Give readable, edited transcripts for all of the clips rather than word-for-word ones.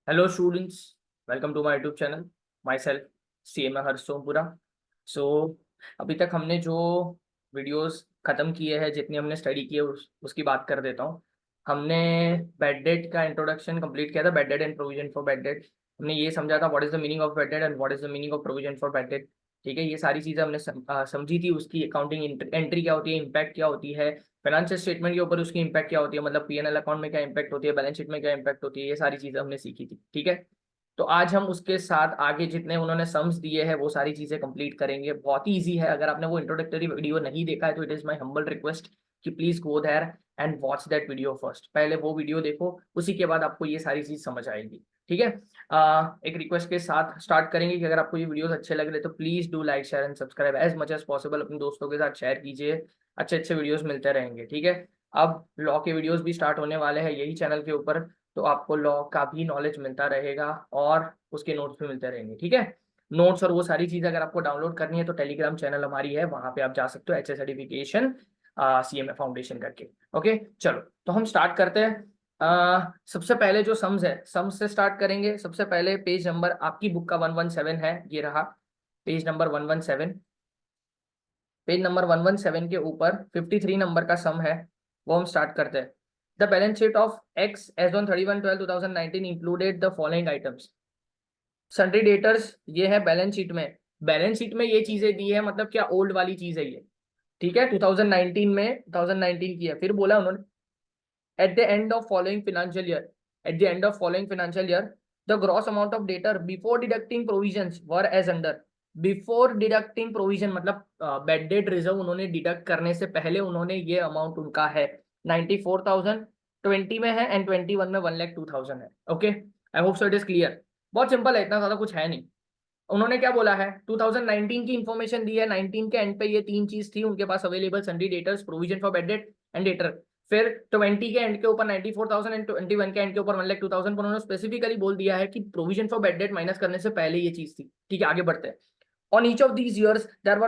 Hello students, welcome to my YouTube channel. Myself CMA हर्ष सोमपुरा. सो अभी तक हमने जो वीडियोस ख़त्म किए हैं, जितनी हमने स्टडी की है उसकी बात कर देता हूँ. हमने बेड डेट का इंट्रोडक्शन कंप्लीट किया था. Bed debt and provision for bad date. हमने ये समझा था what is the meaning of bad debt and what is the meaning of provision for bad date. ठीक है, ये सारी चीज़ें हमने समझी थी. उसकी अकाउंटिंग एंट्री क्या होती है, इम्पैक्ट क्या होती है, फाइनेंशियल स्टेटमेंट के ऊपर उसकी इंपैक्ट क्या होती है, मतलब पीएनएल अकाउंट में क्या इंपैक्ट होती है, बैलेंस शीट में क्या इंपैक्ट होती है, ये सारी चीजें हमने सीखी थी. ठीक है, तो आज हम उसके साथ आगे जितने उन्होंने सम्स दिए हैं वो सारी चीजें कंप्लीट करेंगे. बहुत ही ईजी है. अगर आपने वो इंट्रोडक्टरी वीडियो नहीं देखा है तो it is my humble request कि please go there and watch that video first. पहले वो वीडियो देखो, उसी के बाद आपको ये सारी चीज समझ आएगी. ठीक है, एक रिक्वेस्ट के साथ स्टार्ट करेंगे कि अगर आपको ये वीडियोस अच्छे लग रहे तो please do like share and subscribe as much as possible. अपने दोस्तों के साथ शेयर कीजिए. अच्छे अच्छे वीडियोस मिलते रहेंगे. ठीक है, अब लॉ के वीडियोस भी स्टार्ट होने वाले हैं यही चैनल के ऊपर, तो आपको लॉ का भी नॉलेज मिलता रहेगा और उसके नोट्स भी मिलते रहेंगे. ठीक है, नोट्स और वो सारी चीज़ अगर आपको डाउनलोड करनी है तो टेलीग्राम चैनल हमारी है, वहां पे आप जा सकते हो, एचएस सर्टिफिकेशन सीएमए फाउंडेशन करके. ओके, चलो तो हम स्टार्ट करते हैं. सबसे पहले जो सम्स है, सम्स से स्टार्ट करेंगे. सबसे पहले पेज नंबर आपकी बुक का 117 है, ये रहा पेज नंबर 117. पेज नंबर 117 के ऊपर 53 नंबर का सम है, वो हम स्टार्ट करते हैं. The balance sheet of x as on 31/12/2019 included the following items. Sundry debtors ये है बैलेंस शीट में. बैलेंस शीट में ये चीजें दी है, मतलब क्या ओल्ड वाली चीज है ये. ठीक है, 2019 में 2019 की है. फिर बोला उन्होंने at the end of following financial year, at the end of following financial year, the gross amount of debtor before deducting provisions were as under. Before deducting provision मतलब बेड डेट रिजर्व उन्होंने deduct करने से पहले उन्होंने ये amount उनका है 94,000. 20 में है एंड 21 में 1,02,000 है. Okay, I hope so it is clear. बहुत सिंपल है, इतना ज्यादा कुछ है नहीं. उन्होंने क्या बोला है, 2019 की इंफॉर्मेशन दी है. 19 के एंड पे ये तीन चीज थी उनके पास available, sundry debtors, provision for bad debt and debtor. फिर 20 के एंड के ऊपर 94,000 एंड 21 के एंड के ऊपर 1,02,000 पर उन्होंने स्पेसिफिकली बोल दिया है कि provision for bad date minus करने से पहले ये चीज थी. ठीक है, आगे बढ़ते हैं. On each of these years, there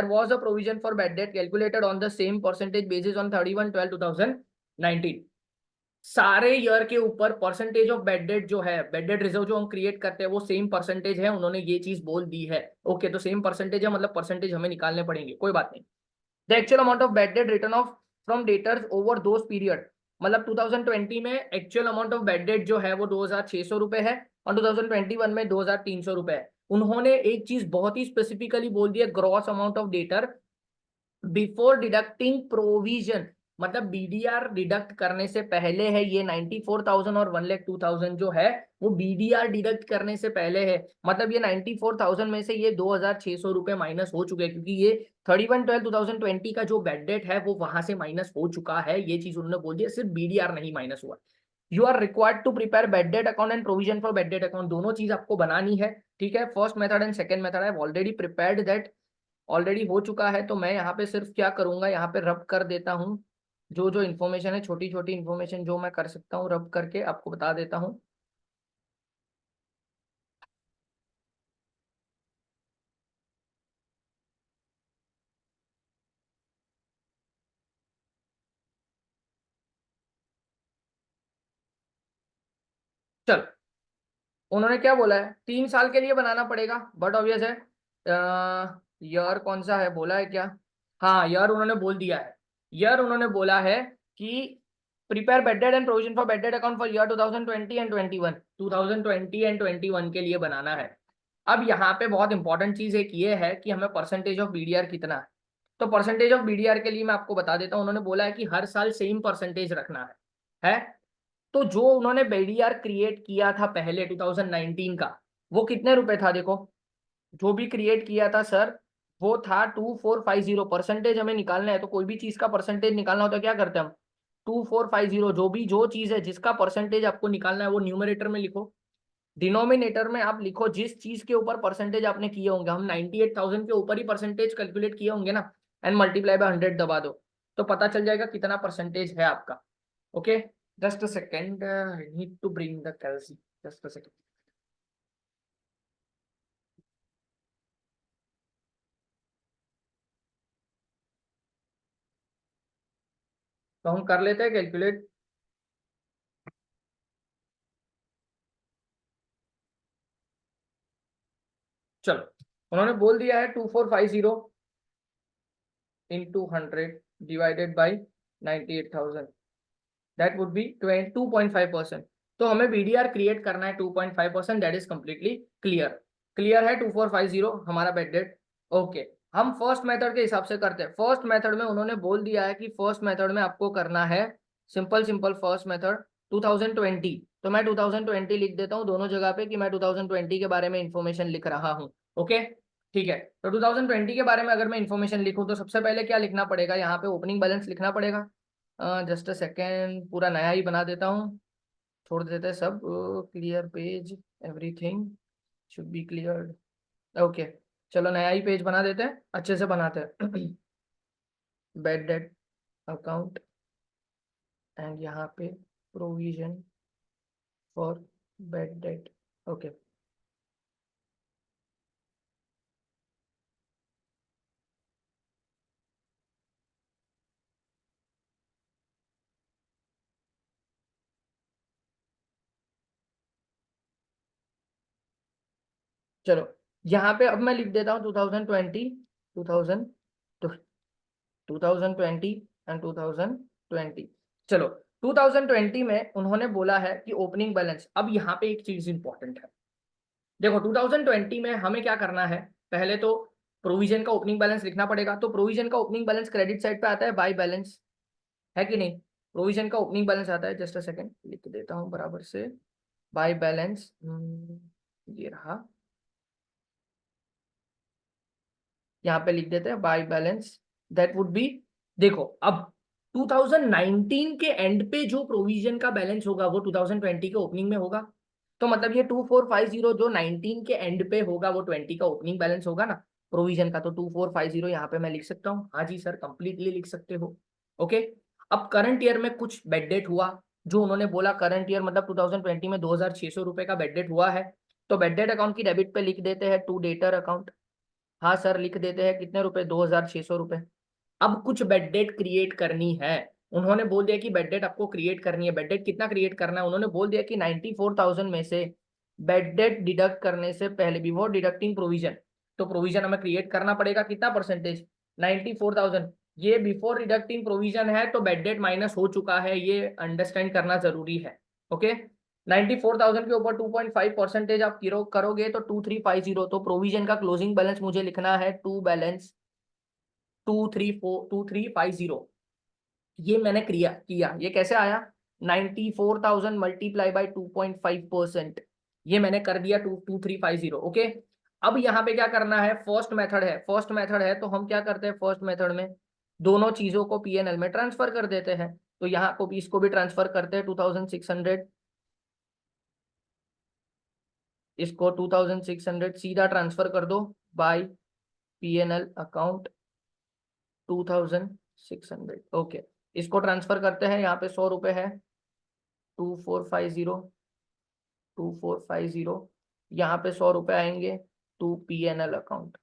was a provision for bad debt calculated on the same percentage basis on 31/12/2019. सारे ईयर के ऊपर परसेंटेज ऑफ बेड डेट जो है, बेड डेट रिजर्व जो हम क्रिएट करते हैं वो सेम परसेंटेज है. उन्होंने ये चीज बोल दी है. ओके, तो सेम परसेंटेज है मतलब परसेंटेज हमें निकालने पड़ेंगे, कोई बात नहीं. The actual amount of bad date return of from debtors over those period, मतलब 2020 में actual amount of bad date जो है वो 2,600 रुपए है और 2021 में 2,300 रुपए है. उन्होंने एक चीज बहुत ही स्पेसिफिकली बोल दी है, gross amount of debtor before deducting provision, मतलब बीडीआर डिडक्ट करने से पहले है ये 94,000 और 1,02,000 जो है वो बीडीआर डिडक्ट करने से पहले है. मतलब ये 94,000 में से ये 2,600 रुपए माइनस हो चुके हैं, क्योंकि ये 31/12/2020 का जो बेड डेट है वो वहां से माइनस हो चुका है. ये चीज उन्होंने बोल दिया, सिर्फ बीडीआर नहीं माइनस हुआ. You are required to prepare bad debt account and provision for bad debt account, दोनों चीज आपको बनानी है. ठीक है, first method and second method I have already prepared that, already हो चुका है. तो मैं यहाँ पे सिर्फ क्या करूंगा, यहाँ पे रब कर देता हूँ. जो जो इन्फॉर्मेशन है, छोटी छोटी इन्फॉर्मेशन जो मैं कर सकता हूँ रब करके आपको बता देता हूँ. चल, उन्होंने क्या बोला है, 3 साल के लिए बनाना पड़ेगा, बट ऑब्वियस है. ईयर कौन सा है बोला है क्या? हाँ, ईयर उन्होंने बोल दिया है. ईयर उन्होंने बोला है कि prepare bad debt and provision for bad debt account for year 2020 and 21. 2020 and 21 के लिए बनाना है. अब यहाँ पे बहुत इंपॉर्टेंट चीज एक ये है कि हमें परसेंटेज ऑफ बीडीआर कितना है. तो परसेंटेज ऑफ बीडीआर के लिए मैं आपको बता देता हूँ. उन्होंने बोला है कि हर साल सेम परसेंटेज रखना है. तो जो उन्होंने बीडीआर क्रिएट किया था पहले 2019 का, वो कितने रुपए था देखो. जो भी क्रिएट किया था सर, वो था 2450. परसेंटेज हमें निकालना है, तो कोई भी चीज का परसेंटेज निकालना होता है क्या करते हैं हम, 2450. जो भी जो चीज है जिसका परसेंटेज आपको निकालना है वो न्यूमरेटर में लिखो, डिनोमिनेटर में आप लिखो जिस चीज के ऊपर परसेंटेज आपने किए होंगे. हम 98,000 के ऊपर ही परसेंटेज कैलकुलेट किए होंगे ना, एंड मल्टीप्लाई बाय 100 दबा दो तो पता चल जाएगा कितना परसेंटेज है आपका. Okay, just a second, I need to bring the calci, just a second. तो हम कर लेते हैं कैलकुलेट. चलो, उन्होंने बोल दिया है 2450 into 100 divided by 98,000, that would be 2.5%। तो हमें बीडीआर क्रिएट करना है 2.5%, that is completely clear. Clear है 2450 हमारा बेड डेट। ओके, हम फर्स्ट मेथड के हिसाब से करते हैं। फर्स्ट मेथड में उन्होंने बोल दिया है कि फर्स्ट मेथड में आपको करना है सिंपल सिंपल फर्स्ट मेथड 2020। तो मैं 2020 लिख देता हूँ दोनों जगह पे कि मैं 2020 के बारे में इंफॉर्मेशन लिख रहा हूँ। ओके, ठीक है। तो 2020 के बारे में अगर मैं इंफॉर्मेशन लिखूं तो सबसे पहले क्या लिखना पड़ेगा, यहाँ पे ओपनिंग बैलेंस लिखना पड़ेगा। जस्ट अ सेकेंड, पूरा नया ही बना देता हूँ, छोड़ देते हैं सब। Clear page, everything should be clear. Okay, चलो नया ही पेज बना देते हैं, अच्छे से बनाते हैं। बैड डेट अकाउंट एंड यहाँ पे provision for bad debt. Okay, चलो यहाँ पे अब मैं लिख देता हूँ 2020, 2000, 2020 एंड 2020। चलो, 2020 में उन्होंने बोला है कि ओपनिंग बैलेंस। अब यहाँ पे एक चीज इंपॉर्टेंट है, देखो 2020 में हमें क्या करना है, पहले तो प्रोविजन का ओपनिंग बैलेंस लिखना पड़ेगा। तो प्रोविजन का ओपनिंग बैलेंस क्रेडिट साइड पे आता है बाय बैलेंस, है कि नहीं? प्रोविजन का ओपनिंग बैलेंस आता है, जस्ट अ सेकंड लिख देता हूँ बराबर से, बाय बैलेंस। ये रहा, यहाँ पे लिख देते हैं by balance, that would be, देखो अब 2019 के एंड पे जो प्रोविजन का बैलेंस होगा वो 2020 के ओपनिंग में होगा। तो मतलब ये 2450 जो 19 के एंड पे होगा वो 20 का ओपनिंग बैलेंस होगा ना प्रोविजन का। तो 2450 यहाँ पे मैं लिख सकता हूँ, हाँ जी सर कंप्लीटली लिख सकते हो। ओके, अब करंट ईयर में कुछ बेड डेट हुआ, जो उन्होंने बोला करंट ईयर मतलब 2020 में 2600 रुपए का बेड डेट हुआ है। तो बेड डेट अकाउंट की डेबिट पे लिख देते हैं टू डेटर अकाउंट। हाँ सर लिख देते हैं, कितने रुपए, 2600 रुपए। अब कुछ बेड डेट क्रिएट करनी है, उन्होंने बोल दिया कि बेड डेट आपको क्रिएट करनी है। बेड डेट कितना क्रिएट करना है, उन्होंने बोल दिया कि 94,000 में से बेड डेट डिडक्ट करने से पहले, बिफोर डिडक्टिंग प्रोविजन, तो प्रोविजन हमें क्रिएट करना पड़ेगा कितना परसेंटेज, 94,000। ये बिफोर डिडक्टिंग प्रोविजन है तो बेड डेट माइनस हो चुका है, ये अंडरस्टैंड करना जरूरी है। ओके, 94,000 के ऊपर 2.5% आप करोगे तो 2350। तो प्रोविजन का क्लोजिंग बैलेंस मुझे लिखना है टू बैलेंस 2350। ये मैंने किया ये कैसे आया, 94,000 मल्टीप्लाई बाई 2.5%, ये मैंने कर दिया 2350। ओके, अब यहाँ पे क्या करना है, फर्स्ट मेथड है, फर्स्ट मेथड है तो हम क्या करते हैं फर्स्ट मेथड में दोनों चीजों को पीएनएल में ट्रांसफर कर देते हैं। तो यहाँ को भी इसको भी ट्रांसफर करते हैं 2600, इसको 2600 सीधा ट्रांसफर कर दो बाय पीएनएल अकाउंट 2600। ओके, इसको ट्रांसफर करते हैं, यहाँ पे 100 रुपए है, 2450, यहाँ पे 100 रुपए आएंगे टू पीएनएल अकाउंट।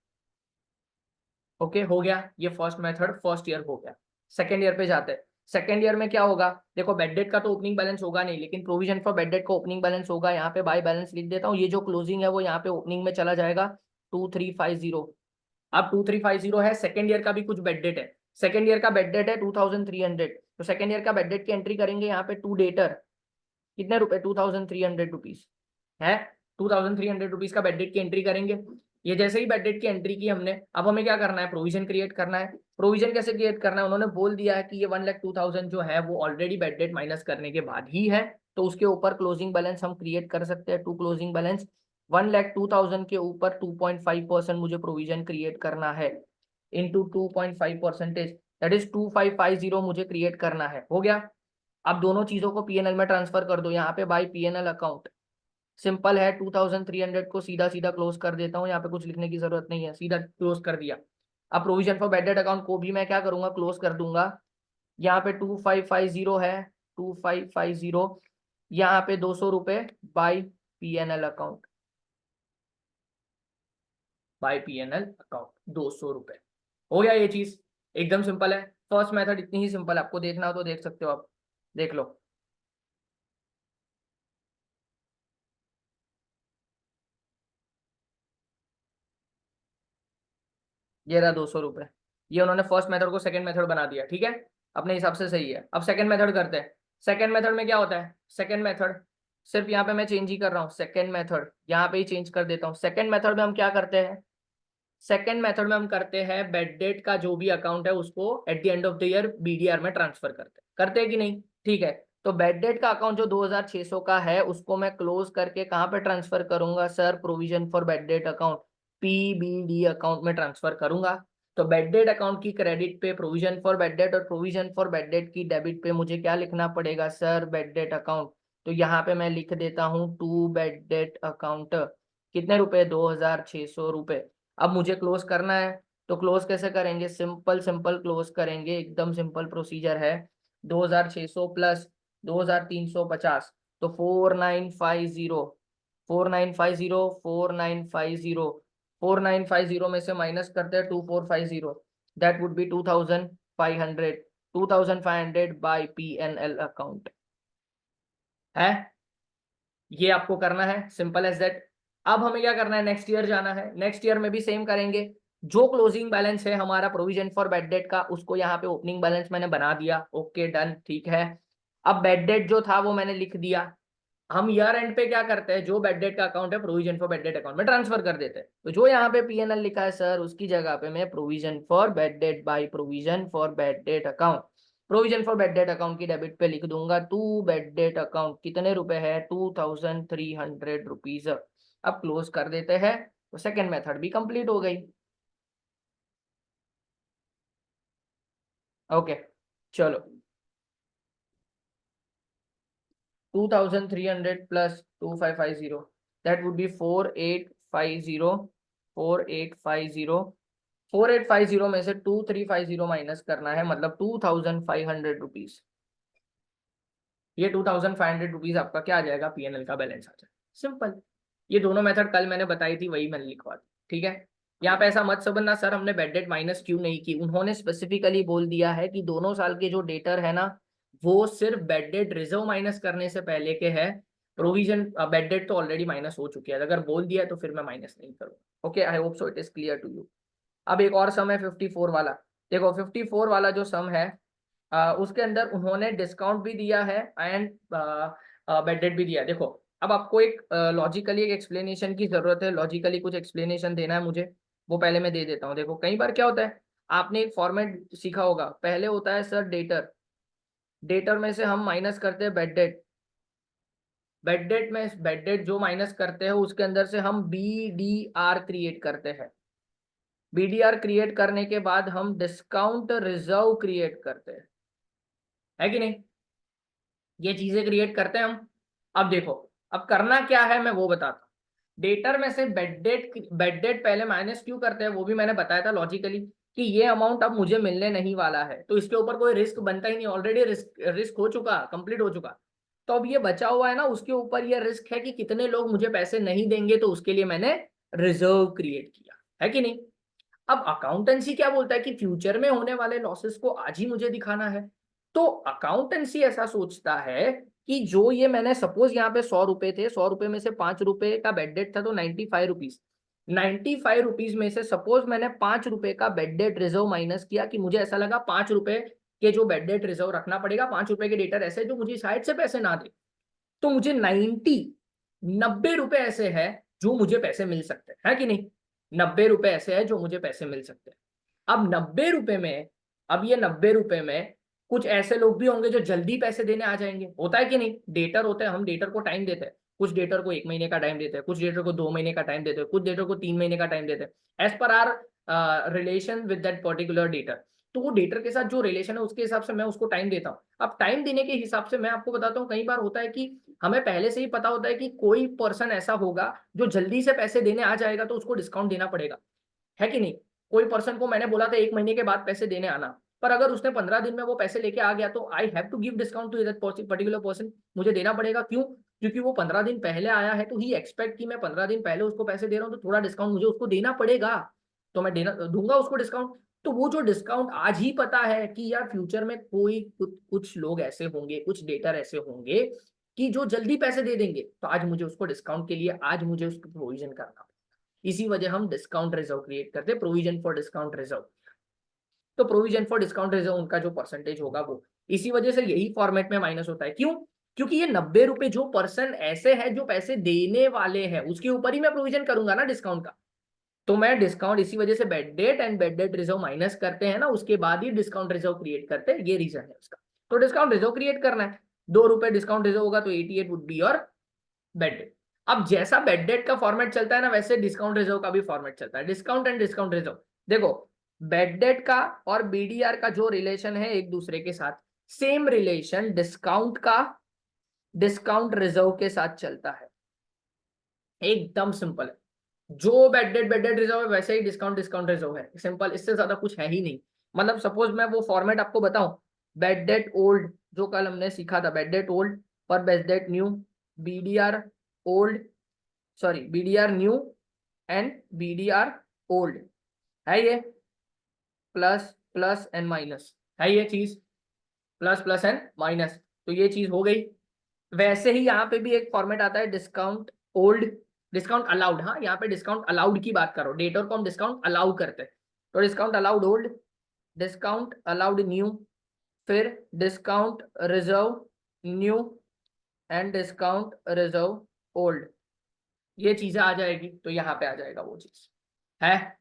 ओके, हो गया ये फर्स्ट मेथड, फर्स्ट ईयर हो गया। सेकेंड ईयर पे जाते हैं। सेकेंड ईयर में क्या होगा, देखो बेड डेट का तो ओपनिंग बैलेंस होगा नहीं, लेकिन प्रोविजन फॉर बेड डेट का ओपनिंग बैलेंस होगा। यहाँ पे बाय बैलेंस लिख देता हूँ, ये जो क्लोजिंग है वो यहाँ पे ओपनिंग में चला जाएगा 2350। अब 2350 है, सेकेंड ईयर का भी कुछ बेड डेट है, सेकेंड ईयर का बेड डेट है 2300। तो सेकेंड ईयर का बेड डेट की एंट्री करेंगे यहाँ पे टू डेटर, कितने रुपए, 2300 रुपीज है, 2300 रुपीज का बेड डेट की एंट्री करेंगे। ये जैसे ही बेड डेट की एंट्री की हमने, अब हमें क्या करना है, प्रोविजन क्रिएट करना है। प्रोविजन कैसे क्रिएट करना है, उन्होंने बोल दिया है कि ये 1,02,000 जो है वो ऑलरेडी बेड डेट माइनस करने के बाद ही है, तो उसके ऊपर क्लोजिंग बैलेंस हम क्रिएट कर सकते हैं। टू क्लोजिंग बैलेंस 1,02,000 के ऊपर 2.5% मुझे प्रोविजन क्रिएट करना है, इंटू 2.5%, दैट इज 2550 मुझे क्रिएट करना है। हो गया, अब दोनों चीजों को पीएनएल में ट्रांसफर कर दो, यहाँ पे बाय पीएनएल अकाउंट, सिंपल है 2300 को सीधा सीधा क्लोज कर देता हूँ, यहाँ पे कुछ लिखने की जरूरत नहीं है, सीधा क्लोज कर दिया। अब provision for bad debt account को भी मैं क्या करूंगा, क्लोज कर दूंगा। यहाँ पे 2550 है, 2550, यहाँ पे 200 रुपए by PNL account, by PNL account 200 रुपए। हो गया ये चीज, एकदम सिंपल है। फर्स्ट मेथड इतनी ही सिंपल है, आपको देखना हो तो देख सकते हो आप, देख लो। ये रहा 200 रुपये। ये उन्होंने फर्स्ट मेथड को सेकंड मेथड बना दिया, ठीक है, अपने हिसाब से सही है। अब सेकंड मेथड करते हैं। सेकंड मेथड में क्या होता है, सेकंड मेथड सिर्फ यहाँ पे मैं चेंज ही कर रहा हूँ, सेकंड मेथड यहाँ पे ही चेंज कर देता हूँ। सेकंड मेथड में हम क्या करते हैं, सेकंड मेथड में हम करते हैं बेड डेट का जो भी अकाउंट है उसको at the end of the year BDR में ट्रांसफर करते हैं कि नहीं, ठीक है। तो बेड डेट का अकाउंट जो 2600 का है उसको मैं क्लोज करके कहाँ पे ट्रांसफर करूंगा sir, provision for bad debt account PBD account में ट्रांसफर करूंगा। तो बेड डेट अकाउंट की क्रेडिट पे प्रोविजन फॉर बेड डेट और प्रोविजन फॉर बेड डेट की डेबिट पे मुझे क्या लिखना पड़ेगा सर, बेड डेट अकाउंट। तो यहाँ पे मैं लिख देता हूँ टू बेड डेट अकाउंट, कितने रुपए, 2600 रुपए। अब मुझे क्लोज करना है, तो क्लोज कैसे करेंगे, सिंपल सिंपल क्लोज करेंगे, एकदम सिंपल प्रोसीजर है। 2600 प्लस 2350, तो 4950, 4950, 4950, 4950 में से माइनस करते हैं 2450, that would be 2500, 2500 by PNL account है। ये आपको करना है, सिंपल एज दैट। अब हमें क्या करना है, नेक्स्ट ईयर जाना है, नेक्स्ट ईयर में भी सेम करेंगे। जो क्लोजिंग बैलेंस है हमारा प्रोविजन फॉर बेड डेट का उसको यहाँ पे ओपनिंग बैलेंस मैंने बना दिया, ओके डन, ठीक है। अब बेड डेट जो था वो मैंने लिख दिया। हम ईयर एंड पे क्या करते हैं, जो बेड डेट का अकाउंट है provision for bad debt account में ट्रांसफर कर देते हैं। तो जो यहाँ पे PNL लिखा है सर उसकी जगह पे मैं provision for bad date by provision for bad debt account, provision for bad debt account की डेबिट पे लिख दूंगा टू बेड डेट अकाउंट, कितने रुपए है, 2300 रुपीज। अब क्लोज कर देते हैं, तो सेकेंड मेथड भी कंप्लीट हो गई। ओके चलो, 2300 प्लस 2550, दैट वुड बी 4850, 4850, 4850 में से 2350 माइनस करना है, मतलब 2500 रुपीज। ये 2500 रुपीज आपका क्या आ जाएगा, PNL का बैलेंस आ जाएगा, सिंपल। ये दोनों मेथड कल मैंने बताई थी, वही मैंने लिखवा दी, ठीक है। यहाँ पे ऐसा मत समझना सर हमने बेड डेट माइनस क्यों नहीं की, उन्होंने स्पेसिफिकली बोल दिया है कि दोनों साल के जो डेटर है ना वो सिर्फ बेड डेट रिजर्व माइनस करने से पहले के है, प्रोविजन बेड डेट तो ऑलरेडी माइनस हो चुकी है, अगर बोल दिया तो फिर मैं माइनस नहीं करूँगा। Okay, I hope so it is clear to you. अब एक और सम है 54 वाला। देखो 54 वाला जो सम है उसके अंदर उन्होंने डिस्काउंट भी दिया है एंड बेड डेट भी दिया है। देखो अब आपको एक लॉजिकली एक एक्सप्लेनेशन की जरूरत है, लॉजिकली कुछ एक्सप्लेनेशन देना है मुझे, वो पहले मैं दे देता हूँ। देखो कई बार क्या होता है, आपने एक फॉर्मेट सीखा होगा, पहले होता है सर डेटर, डेटर में से हम माइनस करते हैं बेड डेट, बेड डेट में बेड डेट जो माइनस करते हैं उसके अंदर से हम BDR क्रिएट करते हैं, BDR क्रिएट करने के बाद हम डिस्काउंट रिजर्व क्रिएट करते हैं, है कि नहीं, ये चीजें क्रिएट करते हैं हम। अब देखो अब करना क्या है मैं वो बताता हूँ। डेटर में से बेड डेट पहले माइनस क्यों करते हैं वो भी मैंने बताया था लॉजिकली, कि ये अमाउंट अब मुझे मिलने नहीं वाला है तो इसके ऊपर कोई रिस्क बनता ही नहीं, ऑलरेडी रिस्क रिस्क हो चुका, कंप्लीट हो चुका। तो अब ये बचा हुआ है ना उसके ऊपर ये रिस्क है कि कितने लोग मुझे पैसे नहीं देंगे, तो उसके लिए मैंने रिजर्व क्रिएट किया, है कि नहीं। अब अकाउंटेंसी क्या बोलता है कि फ्यूचर में होने वाले लॉसेस को आज ही मुझे दिखाना है। तो अकाउंटेंसी ऐसा सोचता है कि जो ये मैंने सपोज यहाँ पे 100 रुपए थे, 100 रुपए में से 5 रुपए का बेड डेट था तो 95 रुपीज, 95 रुपीज में से सपोज मैंने 5 रुपए का बेड डेट रिजर्व माइनस किया, कि मुझे ऐसा लगा 5 रुपए के जो बेड डेट रिजर्व रखना पड़ेगा, 5 रुपए के डेटर ऐसे जो मुझे साइड से पैसे ना दे, तो मुझे 90 रुपए ऐसे है जो मुझे पैसे मिल सकते हैं, है कि नहीं। 90 रुपए ऐसे है जो मुझे पैसे मिल सकते हैं। अब 90 रुपए में, अब ये 90 रुपए में कुछ ऐसे लोग भी होंगे जो जल्दी पैसे देने आ जाएंगे, होता है कि नहीं, डेटर होता है, हम डेटर को टाइम देते हैं, कुछ डेटर को 1 महीने का टाइम देते हैं, कुछ डेटर को 2 महीने का टाइम देते हैं, कुछ डेटर को 3 महीने का टाइम देते हैं, as per our relation with that particular debtor. तो वो डेटर के साथ जो रिलेशन है उसके हिसाब से मैं उसको टाइम देता हूँ। अब टाइम देने के हिसाब से मैं आपको बताता हूँ, कई बार होता है कि हमें पहले से ही पता होता है कि कोई पर्सन ऐसा होगा जो जल्दी से पैसे देने आ जाएगा तो उसको डिस्काउंट देना पड़ेगा, है कि नहीं। कोई पर्सन को मैंने बोला था 1 महीने के बाद पैसे देने आना, पर अगर उसने 15 दिन में वो पैसे लेके आ गया तो I have to give discount to that particular person, मुझे देना पड़ेगा। क्यों, क्योंकि वो 15 दिन पहले आया है तो ही एक्सपेक्ट कि मैं 15 दिन पहले उसको पैसे दे रहा हूँ तो थोड़ा डिस्काउंट मुझे उसको देना पड़ेगा, तो मैं देना दूंगा उसको डिस्काउंट। तो वो जो डिस्काउंट आज ही पता है कि यार फ्यूचर में कोई कुछ लोग ऐसे होंगे, कुछ डेटर ऐसे होंगे कि जो जल्दी पैसे दे देंगे, तो आज मुझे उसको डिस्काउंट के लिए आज मुझे उसको प्रोविजन करना। इसी वजह हम डिस्काउंट रिजर्व क्रिएट करते हैं, प्रोविजन फॉर डिस्काउंट रिजर्व। तो प्रोविजन फॉर डिस्काउंट रिजर्व उनका जो परसेंटेज होगा वो इसी वजह से यही फॉर्मेट में माइनस होता है। क्यों? क्योंकि ये 90 रुपए जो पर्सन ऐसे है जो पैसे देने वाले हैं उसके ऊपर ही मैं प्रोविजन करूंगा ना डिस्काउंट का। तो मैं डिस्काउंट इसी वजह से bad debt and bad debt reserve minus करते हैं ना, उसके बाद ही डिस्काउंट रिजर्व क्रिएट करते हैं, ये रीजन है उसका। तो डिस्काउंट रिजर्व क्रिएट करना है, 2 रुपए डिस्काउंट रिजर्व होगा तो 88 would be your bad debt. अब जैसा बैड डेट का फॉर्मेट चलता है ना वैसे डिस्काउंट रिजर्व का भी फॉर्मेट चलता है। डिस्काउंट एंड डिस्काउंट रिजर्व, देखो बैड डेट का और बीडीआर का जो रिलेशन है एक दूसरे के साथ, सेम रिलेशन डिस्काउंट का डिस्काउंट रिजर्व के साथ चलता है। एकदम सिंपल है, जो बैड डेट रिजर्व है वैसे ही डिस्काउंट डिस्काउंट रिजर्व है, सिंपल, इससे ज्यादा कुछ है ही नहीं। मतलब सपोज मैं वो फॉर्मेट आपको बताऊं, बैड डेट ओल्ड जो कल हमने सीखा था, बैड डेट ओल्ड और bad debt new, BDR old, sorry BDR new and BDR old, है ये प्लस प्लस एंड माइनस, है ये चीज प्लस प्लस एंड माइनस, तो ये चीज हो गई। वैसे ही यहाँ पे भी एक फॉर्मेट आता है डिस्काउंट ओल्ड, डिस्काउंट अलाउड, हाँ यहाँ पे डिस्काउंट अलाउड की बात करो, डेटर को हम डिस्काउंट अलाउ करते हैं, तो discount allowed old, discount allowed new, फिर discount reserve new and discount reserve old, ये चीजें आ जाएगी। तो यहाँ पे आ जाएगा वो चीज है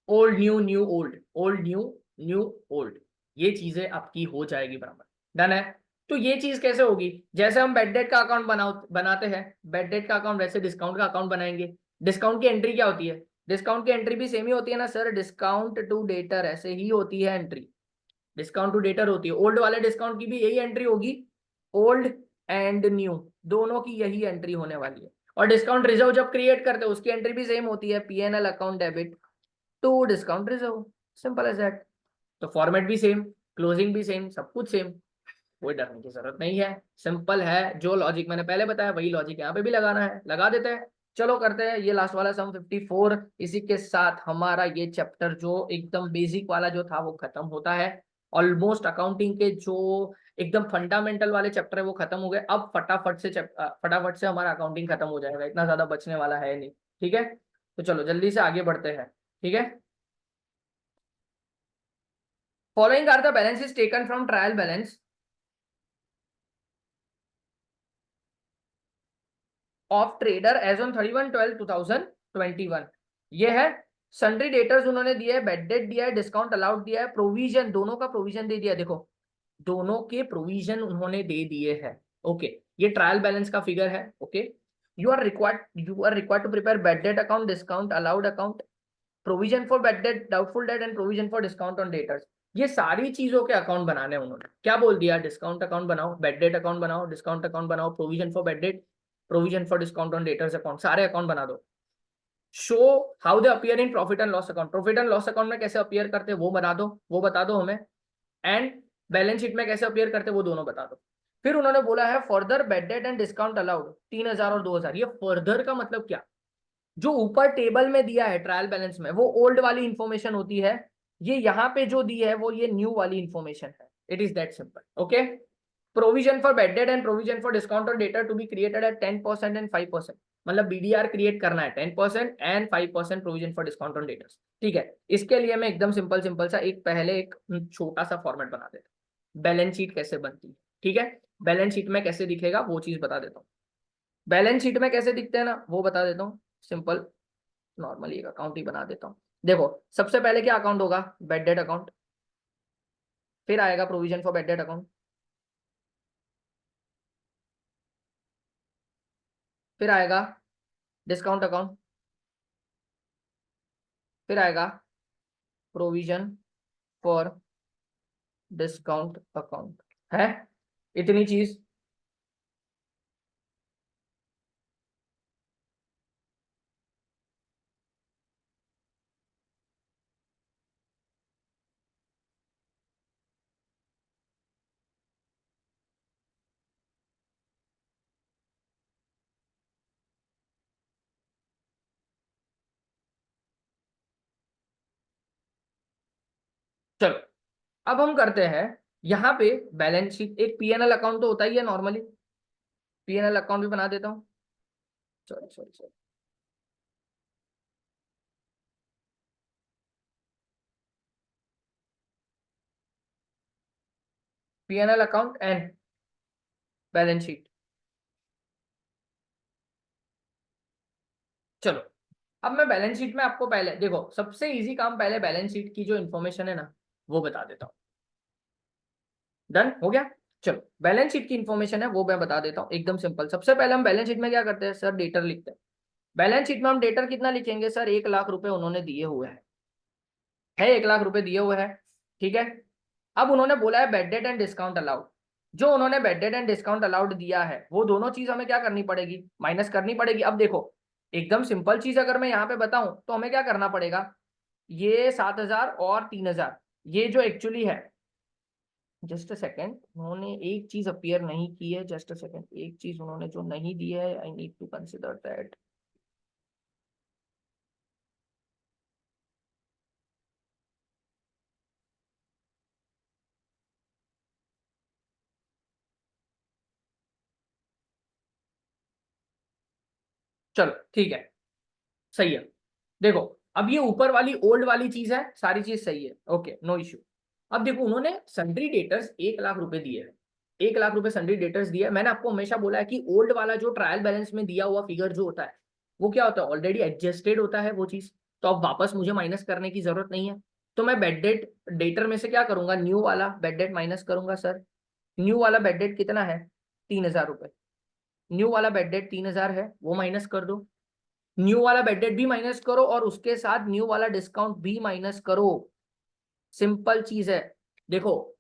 old new new old, old new new old, ये चीजें आपकी हो जाएगी बराबर। डन है? तो ये चीज कैसे होगी, जैसे हम बैड डेट का अकाउंट बनाते हैं, बैड डेट का अकाउंट वैसे डिस्काउंट का अकाउंट बनाएंगे। डिस्काउंट की एंट्री क्या होती है? डिस्काउंट की एंट्री भी सेम ही होती है ना सर, डिस्काउंट टू डेटर ऐसे ही होती है एंट्री, डिस्काउंट टू डेटर होती है। ओल्ड वाले डिस्काउंट की भी यही एंट्री होगी, ओल्ड एंड न्यू दोनों की यही एंट्री होने वाली है। और डिस्काउंट रिजर्व जब क्रिएट करते हैं उसकी एंट्री भी सेम होती है, PNL account debit to discount reserve, simple as that. तो फॉर्मेट भी सेम, क्लोजिंग भी सेम, सब कुछ सेम, कोई डरने की जरूरत नहीं है, सिंपल है। जो लॉजिक मैंने पहले बताया वही लॉजिक यहाँ पे भी लगाना है, लगा देते हैं। चलो करते हैं ये लास्ट वाला सम 54, इसी के साथ हमारा ये चैप्टर जो एकदम बेसिक वाला जो था वो खत्म होता है। ऑलमोस्ट अकाउंटिंग के जो एकदम फंडामेंटल वाले चैप्टर है वो खत्म हो गए। अब फटाफट से हमारा अकाउंटिंग खत्म हो जाएगा, इतना ज्यादा बचने वाला है नहीं। ठीक है, तो चलो जल्दी से आगे बढ़ते हैं। ठीक है, following are the balances taken from trial balance of trader as on 31/12/2021। ये है सन्ड्री डेटर्स उन्होंने दिया है, बेड डेट दिया है, डिस्काउंट अलाउड दिया है, प्रोविजन दोनों का प्रोविजन दे दिया, देखो दोनों के प्रोविजन उन्होंने दे दिए हैं। ओके, ये ट्रायल बैलेंस का फिगर है। Okay, you are required to prepare bad debt account, discount allowed account, provision for bad debt, doubtful debt and provision for discount on debtors. ये सारी चीजों के अकाउंट बनाने उन्होंने क्या बोल दिया, डिस्काउंट अकाउंट बनाओ, बेड डेट अकाउंट बनाओ, डिस्काउंट अकाउंट बनाओ, provision for bad date, provision for discount on debtors account, सारे अकाउंट बना दो। Show how they appear in profit and loss account, profit and loss account में कैसे appear करते हैं वो बता दो, वो बता दो हमें, एंड बैलेंस शीट में कैसे अपीयर करते हैं वो दोनों बता दो। फिर उन्होंने बोला है further bad debt and discount allowed 3000 और 2000। ये फर्दर का मतलब क्या, जो ऊपर टेबल में दिया है ट्रायल बैलेंस में वो ओल्ड वाली इंफॉर्मेशन होती है, ये यहाँ पे जो दी है वो ये न्यू वाली इंफॉर्मेशन है। It is that simple. Okay, provision for bad debt and provision for discount on debtor to be created at 10% and 5%, मतलब बीडीआर क्रिएट करना है 10% and 5% provision for discount on debtor. ठीक है, इसके लिए मैं एकदम सिंपल सिंपल सा एक पहले एक छोटा सा फॉर्मेट बना देता हूँ, बैलेंस शीट कैसे बनती है। ठीक है, बैलेंस शीट में कैसे दिखेगा वो चीज बता देता हूँ। बैलेंस शीट में कैसे दिखते हैं ना वो बता देता हूँ, सिंपल नॉर्मली एक अकाउंट ही बना देता हूँ। देखो सबसे पहले क्या अकाउंट होगा, बेड डेट अकाउंट, फिर आएगा provision for bad debt account, फिर आएगा डिस्काउंट अकाउंट, फिर आएगा प्रोविजन फॉर डिस्काउंट अकाउंट, है इतनी चीज। चलो अब हम करते हैं यहाँ पे बैलेंस शीट, एक पीएनएल अकाउंट तो होता ही है नॉर्मली, पीएनएल अकाउंट भी बना देता हूँ। Sorry sorry sorry, P&L account and balance sheet. चलो अब मैं बैलेंस शीट में आपको पहले देखो सबसे इजी काम, पहले बैलेंस शीट की जो इन्फॉर्मेशन है ना वो बता देता हूँ। डन हो गया। चलो बैलेंस शीट की इन्फॉर्मेशन है वो मैं बता देता हूँ, एकदम सिंपल। सबसे पहले हम बैलेंस शीट में क्या करते हैं सर, डेटर लिखते हैं। बैलेंस शीट में हम डेटर कितना लिखेंगे सर, 1 लाख रुपए उन्होंने दिए हुए हैं, 1 लाख रुपए दिए हुए हैं, ठीक है। अब उन्होंने बोला है bed debt and discount allowed. जो उन्होंने bed debt and discount allowed दिया है वो दोनों चीज हमें क्या करनी पड़ेगी, माइनस करनी पड़ेगी। अब देखो एकदम सिंपल चीज अगर मैं यहाँ पे बताऊं तो हमें क्या करना पड़ेगा, ये 7,000 और 3,000 ये जो एक्चुअली है, जस्ट अ सेकेंड, उन्होंने एक चीज अपीयर नहीं की है, जस्ट अ सेकेंड, एक चीज उन्होंने जो नहीं दी है, I need to consider that. चलो ठीक है, सही है। देखो अब ये ऊपर वाली ओल्ड वाली चीज है, सारी चीज सही है, ओके नो इश्यू। अब देखो उन्होंने सन्ड्री डेटर्स 1 लाख रुपए दिए हैं, 1 लाख रुपए सन्ड्री डेटर्स दिए है। मैंने आपको हमेशा बोला है कि ओल्ड वाला जो ट्रायल बैलेंस में दिया हुआ फिगर जो होता है वो क्या होता है, ऑलरेडी एडजस्टेड होता है वो चीज, तो अब वापस मुझे माइनस करने की जरूरत नहीं है। तो मैं बेड डेट डेटर में से क्या करूंगा, न्यू वाला बेड डेट माइनस करूंगा सर। न्यू वाला बेड डेट कितना है, 3,000 रुपए। न्यू वाला बेड डेट 3,000 है, वो माइनस कर दो। न्यू वाला बेड डेट भी माइनस करो और उसके साथ न्यू वाला डिस्काउंट भी माइनस करो। सिंपल चीज है। देखो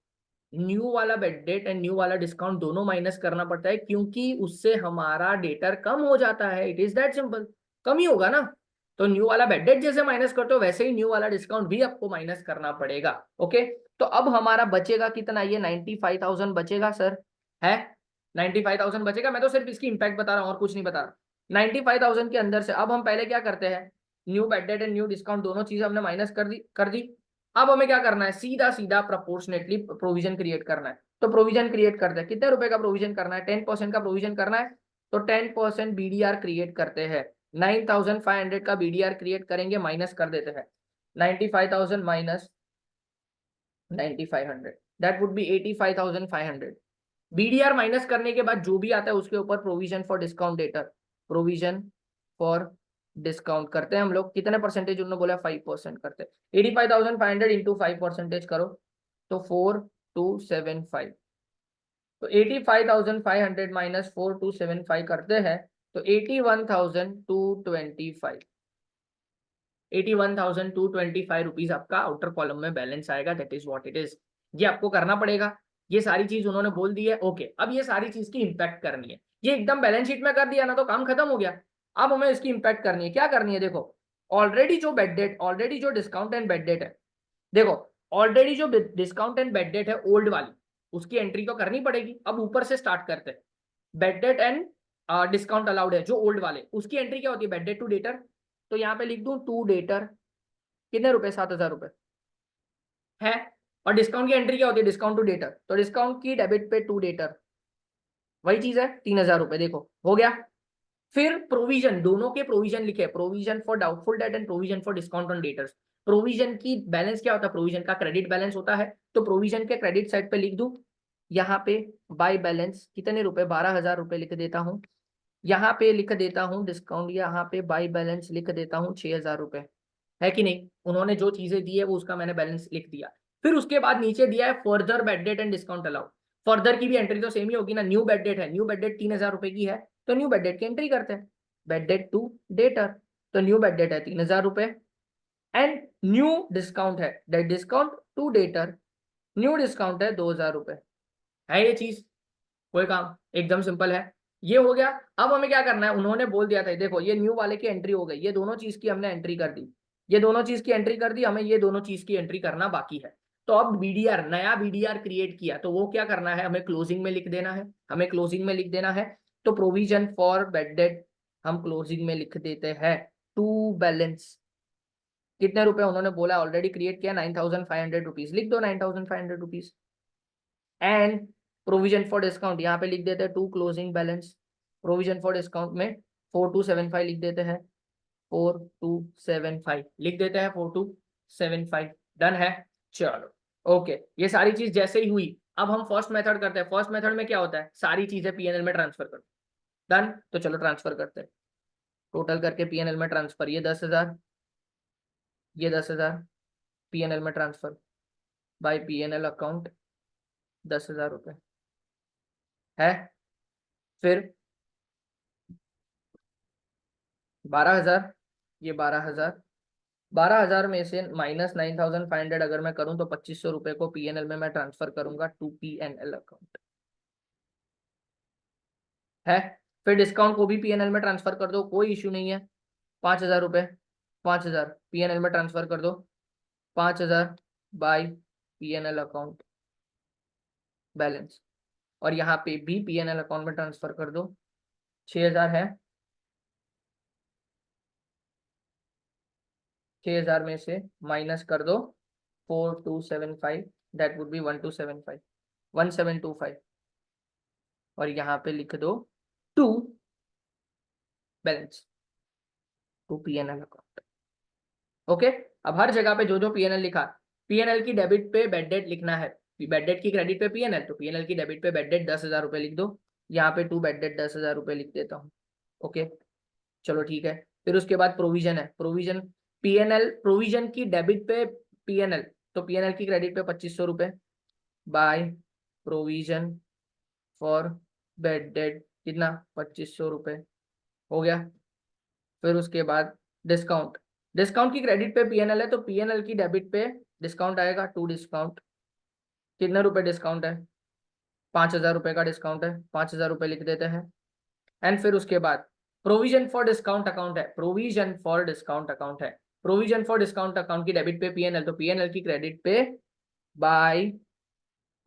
न्यू वाला बेड डेट एंड न्यू वाला डिस्काउंट दोनों माइनस करना पड़ता है क्योंकि उससे हमारा डेटर कम हो जाता है, इट इज दैट सिंपल, कम ही होगा ना। तो न्यू वाला बेड डेट जैसे माइनस करते हो वैसे ही न्यू वाला डिस्काउंट भी आपको माइनस करना पड़ेगा। ओके तो अब हमारा बचेगा कितना, ये 95,000 बचेगा सर, है 95,000 बचेगा। मैं तो सिर्फ इसकी इंपैक्ट बता रहा हूँ और कुछ नहीं बता रहा। 95,000 के अंदर से अब हम पहले क्या करते हैं, new bad debt and new discount दोनों चीजें हमने माइनस कर दी। अब हमें क्या करना है, सीधा सीधा प्रोपोर्शनेटली प्रोविजन क्रिएट करना है। तो प्रोविजन क्रिएट करते हैं, कितने रुपए का प्रोविजन करना है, 10% का प्रोविजन करना है। तो 10% बीडीआर क्रिएट करते हैं, 9,500 का बीडीआर क्रिएट करेंगे, माइनस कर देते हैं 95,000 minus 9,500, that would be 85,500। BDR minus करने के बाद जो भी आता है उसके ऊपर provision for discount debtor, provision for discount करते हैं हम लोग। कितने परसेंटेज उन्होंने बोला, 5% करते हैं। 85,500 इंटू 5% करो तो 4,275। तो 85,500 माइनस 4,275 करते हैं तो 81,225, 81,225 रुपीज आपका आउटर कॉलम में बैलेंस आएगा, that is what it is. ये आपको करना पड़ेगा, ये सारी चीज उन्होंने बोल दी है। ओके अब ये सारी चीज की इंपैक्ट करनी है, ये एकदम बैलेंस शीट में कर दिया ना तो काम खत्म हो गया। अब हमें इसकी इंपैक्ट करनी है, क्या करनी है, देखो ऑलरेडी जो बेड डेट, ऑलरेडी जो डिस्काउंट एंड बेड डेट है, देखो ऑलरेडी जो डिस्काउंट एंड बेड डेट है ओल्ड वाली, उसकी एंट्री तो करनी पड़ेगी। अब ऊपर से स्टार्ट करते हैं, bad debt and discount allowed है जो ओल्ड वाले, उसकी एंट्री क्या होती है, बेड डेट टू डेटर। तो यहाँ पे लिख दूं टू डेटर, कितने रुपए, 7,000 रुपए है। और डिस्काउंट की एंट्री क्या होती है, डिस्काउंट टू डेटर, तो डिस्काउंट की डेबिट पे टू डेटर, वही चीज है, 3,000 रुपए, देखो हो गया। फिर प्रोविजन, दोनों के प्रोविजन लिखे, provision for doubtful debt and provision for discount on debtors. Provision की बैलेंस क्या होता है, प्रोविजन का क्रेडिट बैलेंस होता है, तो प्रोविजन के क्रेडिट साइड पे लिख दूं, यहाँ पे बाय बैलेंस कितने रुपए, 12,000 रुपए लिख देता हूँ। यहाँ पे लिख देता हूँ डिस्काउंट, यहाँ पे बाय बैलेंस लिख देता हूँ 6,000 रुपए, है कि नहीं। उन्होंने जो चीजें दी है वो उसका मैंने बैलेंस लिख दिया। फिर उसके बाद नीचे दिया है further bad debt and discount allowed. Further की भी एंट्री तो सेम ही होगी ना, न्यू बेड डेट है, न्यू बेड डेट 3,000 रुपए की है, तो न्यू बेड डेट की एंट्री करते हैं, बेड डेट टू डेटर, तो न्यू बेड डेट है 3,000 रुपए एंड न्यू डिस्काउंट है, debt discount to debtor, new discount है 2,000 रुपए, है ये चीज, कोई काम एकदम सिंपल है। ये हो गया। अब हमें क्या करना है, उन्होंने बोल दिया था, देखो ये न्यू वाले की एंट्री हो गई, ये दोनों चीज की हमने एंट्री कर दी, ये दोनों चीज की एंट्री कर दी, हमें ये दोनों चीज की एंट्री करना बाकी है। तो अब बीडीआर, नया बीडीआर क्रिएट किया तो वो क्या करना है, हमें क्लोजिंग में लिख देना है, हमें क्लोजिंग में लिख देना है। तो प्रोविजन फॉर बेड डेट हम क्लोजिंग में लिख देते हैं टू बैलेंस, कितने रुपए उन्होंने बोला, ऑलरेडी क्रिएट किया 9,500 रुपीज, लिख दो 9,500 rupees. And provision for discount यहाँ पे लिख देते हैं to closing balance, provision for discount में 4,275 लिख देते हैं, 4,275 लिख देते हैं, 4,275, डन है। चलो ओके, ये सारी चीज जैसे ही हुई, अब हम फर्स्ट मेथड करते हैं। फर्स्ट मेथड में क्या होता है, सारी चीजें पीएनएल में ट्रांसफर कर। डन, तो चलो ट्रांसफर करते हैं। टोटल करके पीएनएल में ट्रांसफर, ये 10,000, ये 10,000 पीएनएल में ट्रांसफर बाय पीएनएल अकाउंट, 10,000 रुपये है। फिर 12,000, ये 12,000, 12,000 में से माइनस 9,500 अगर मैं करूं तो 2,500 रुपए को पीएनएल में मैं ट्रांसफर करूंगा टू पीएनएल अकाउंट है। फिर डिस्काउंट को भी पीएनएल में ट्रांसफर कर दो, कोई इश्यू नहीं है। 5,000 रुपये, 5,000 पीएनएल में ट्रांसफर कर दो, 5,000 बाय पीएनएल अकाउंट बैलेंस, और यहाँ पे भी पीएनएल अकाउंट में ट्रांसफर कर दो। 6,000 है, 6,000 में से माइनस कर दो 4,275, दैट वुड बी 1,275, 1,725, और यहाँ पे लिख दो to balance, to PNL account. Okay, अब हर जगह पे जो जो पीएनएल लिखा, पीएनएल की डेबिट पे बेड डेट लिखना है, बेड डेट की क्रेडिट पे पीएनएल, तो पीएनएल की डेबिट पे बेड डेट 10,000 रुपये लिख दो। यहाँ पे टू बेड डेट 10,000 रुपये लिख देता हूँ। ओके, चलो ठीक है। फिर उसके बाद प्रोविजन है, प्रोविजन पीएनएल, प्रोविजन की डेबिट पे पीएनएल, तो पीएनएल की क्रेडिट पे 2,500 रुपये by provision for bad date, कितना, 2,500 रुपये हो गया। फिर उसके बाद डिस्काउंट, डिस्काउंट की क्रेडिट पे पीएनएल है तो पीएनएल की डेबिट पे डिस्काउंट आएगा, टू डिस्काउंट, कितने रुपए डिस्काउंट है, 5,000 रुपये का डिस्काउंट है, 5,000 रुपये लिख देते हैं। एंड फिर उसके बाद प्रोविजन फॉर डिस्काउंट अकाउंट है, प्रोविजन फॉर डिस्काउंट अकाउंट है, प्रोविजन फॉर डिस्काउंट अकाउंट की डेबिट पे पीएनएल, तो पीएनएल की क्रेडिट पे बाय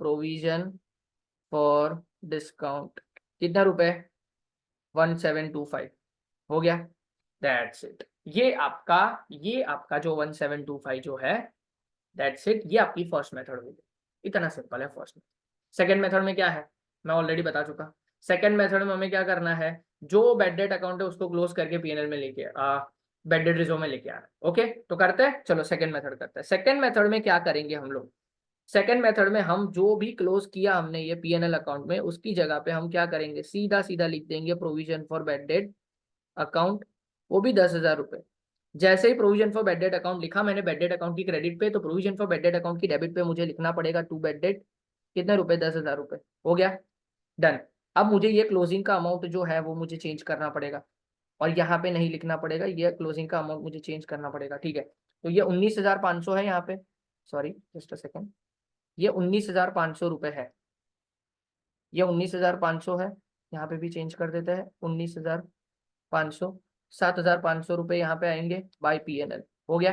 प्रोविजन फॉर डिस्काउंट, कितना रुपए, 1,725 हो गया। दैट्स इट, ये आपका जो 1,725 जो है, दैट्स इट, ये आपकी फर्स्ट मेथड होगी। इतना सिंपल है फर्स्ट में। सेकेंड मेथड में क्या है, मैं ऑलरेडी बता चुका। सेकेंड मेथड में हमें क्या करना है, जो बेड डेट अकाउंट है उसको क्लोज करके पीएनएल में लेके बेड डेट रिजर्व में लेके आना है। ओके, तो करते हैं, चलो सेकेंड मेथड करते हैं। सेकेंड मेथड में क्या करेंगे हम लोग, सेकेंड मेथड में हम जो भी क्लोज किया हमने ये पीएनएल अकाउंट में, उसकी जगह पे हम क्या करेंगे, सीधा सीधा लिख देंगे provision for bad debt account, वो भी 10,000 रुपये। जैसे ही provision for bad debt account लिखा मैंने बेड डेट अकाउंट की क्रेडिट पे, तो provision for bad debt account की डेबिट पे मुझे लिखना पड़ेगा टू बेड डेट, कितने रुपए, 10,000 रुपये हो गया। डन, अब मुझे ये क्लोजिंग का अमाउंट जो है वो मुझे चेंज करना पड़ेगा, और यहाँ पे नहीं लिखना पड़ेगा, ये क्लोजिंग का अमाउंट मुझे चेंज करना पड़ेगा। ठीक है, तो ये 19,500 है यहाँ पे, सॉरी जस्ट अ सेकेंड, ये 19,500 रुपये है, ये 19,500 है, यहाँ पे भी चेंज कर देते हैं 19,500, 7,500 रुपये यहाँ पे आएंगे बाय पीएनएल, हो गया।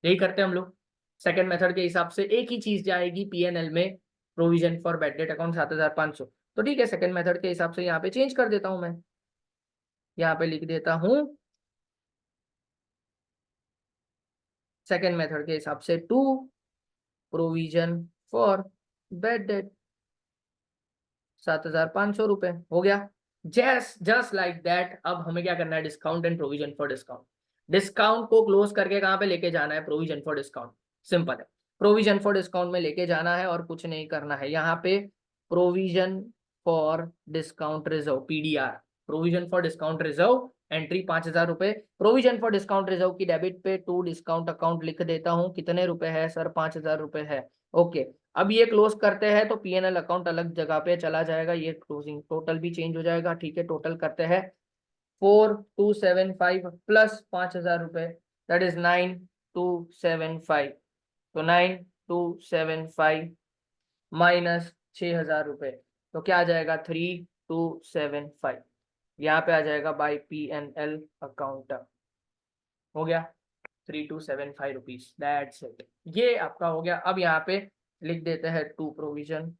यही करते हैं हम लोग सेकंड मेथड के हिसाब से, एक ही चीज जाएगी पीएनएल में, provision for bad debt account 7,500, तो ठीक है सेकंड मेथड के हिसाब से यहाँ पे चेंज कर देता हूं मैं, यहाँ पे लिख देता हूं सेकंड मेथड के हिसाब से to provision for bad debt, 7,500 रुपये हो गया। जस्ट लाइक दैट, अब हमें क्या करना है, discount and provision for discount, discount को क्लोज करके कहाँ पे लेके जाना है, प्रोविजन फॉर डिस्काउंट, सिंपल है, प्रोविजन फॉर डिस्काउंट में लेके जाना है और कुछ नहीं करना है। यहाँ पे provision for discount reserve, PDR, provision for discount reserve, entry 5,000 रुपये, प्रोविजन फॉर डिस्काउंट रिजर्व की डेबिट पे टू डिस्काउंट अकाउंट लिख देता हूँ, कितने रुपए है सर, 5,000 रुपये है। ओके, अब ये क्लोज करते हैं तो पीएनएल अकाउंट अलग जगह पे चला जाएगा, ये क्लोजिंग टोटल भी चेंज हो जाएगा। ठीक है, टोटल करते हैं 4,275 प्लस 5,000 रुपये, दैट इज 9,275, तो 9,275 माइनस 6,000 रुपये, तो क्या आ जाएगा, 3,275, यहाँ पे आ जाएगा बाय पीएनएल अकाउंट, हो गया 3,275 रुपीज, दैट्स इट, ये आपका हो गया। अब यहाँ पे लिख देते हैं to provision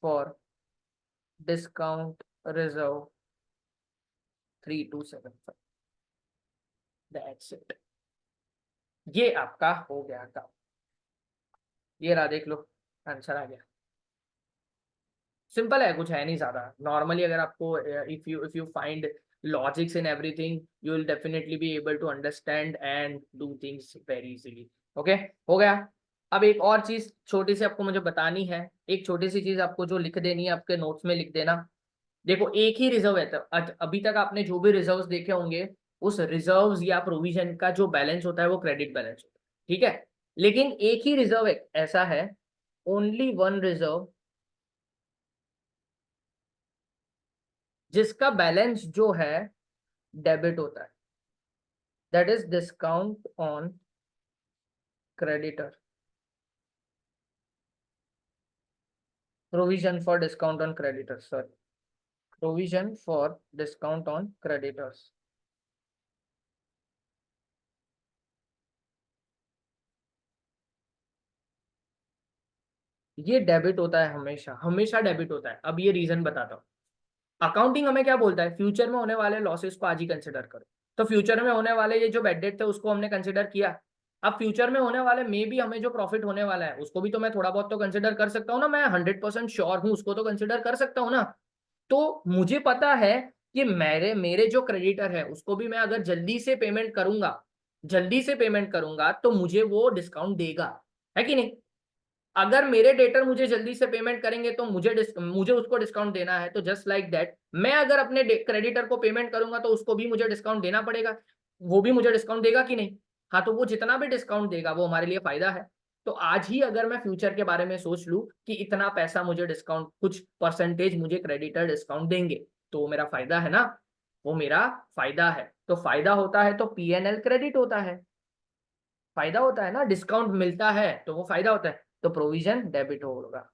for discount reserve 3,275, that's it, ये आपका हो गया काम। ये रहा, देख लो आंसर आ गया, सिंपल है, कुछ है नहीं ज्यादा। नॉर्मली अगर आपको if you find logics in everything, you will definitely be able to understand and do things very easily. Okay, हो गया। अब एक और चीज छोटी सी आपको मुझे बतानी है, एक छोटी सी चीज आपको जो लिख देनी है, आपके नोट्स में लिख देना। देखो एक ही रिजर्व है, तो अभी तक आपने जो भी रिजर्व्स देखे होंगे, उस रिजर्व्स या प्रोविजन का जो बैलेंस होता है वो क्रेडिट बैलेंस होता है, ठीक है। लेकिन एक ही रिजर्व ऐसा है, ओनली वन रिजर्व, जिसका बैलेंस जो है डेबिट होता है, that is discount on creditor, provision for discount on creditors, sorry, provision for discount on creditors. ये डेबिट होता है, हमेशा हमेशा डेबिट होता है। अब ये रीजन बताता हूँ। अकाउंटिंग हमें क्या बोलता है, फ्यूचर में होने वाले लॉसेस को आज ही कंसिडर करो। तो फ्यूचर में होने वाले ये जो बैड डेट थे उसको हमने कंसिडर किया। अब फ्यूचर में होने वाले में भी हमें जो प्रॉफिट होने वाला है उसको भी तो मैं थोड़ा बहुत तो कंसिडर कर सकता हूँ ना, मैं 100% श्योर हूँ उसको तो कंसिडर कर सकता हूँ ना। तो मुझे पता है कि मेरे मेरे जो क्रेडिटर है उसको भी मैं अगर जल्दी से पेमेंट करूंगा, जल्दी से पेमेंट करूंगा तो मुझे वो डिस्काउंट देगा, है कि नहीं। अगर मेरे डेटर मुझे जल्दी से पेमेंट करेंगे तो मुझे उसको डिस्काउंट देना है, तो जस्ट लाइक दैट मैं अगर अपने क्रेडिटर को पेमेंट करूंगा तो उसको भी मुझे डिस्काउंट देना पड़ेगा, वो भी मुझे डिस्काउंट देगा कि नहीं। हाँ, तो वो जितना भी डिस्काउंट देगा वो हमारे लिए फायदा है। तो आज ही अगर मैं फ्यूचर के बारे में सोच लूं कि इतना पैसा मुझे डिस्काउंट, कुछ परसेंटेज मुझे क्रेडिटर डिस्काउंट देंगे, तो वो मेरा फायदा है ना, वो मेरा फायदा है। तो फायदा होता है तो पीएनएल क्रेडिट होता है, फायदा होता है ना, डिस्काउंट मिलता है तो वो फायदा होता है, तो प्रोविजन डेबिट होगा।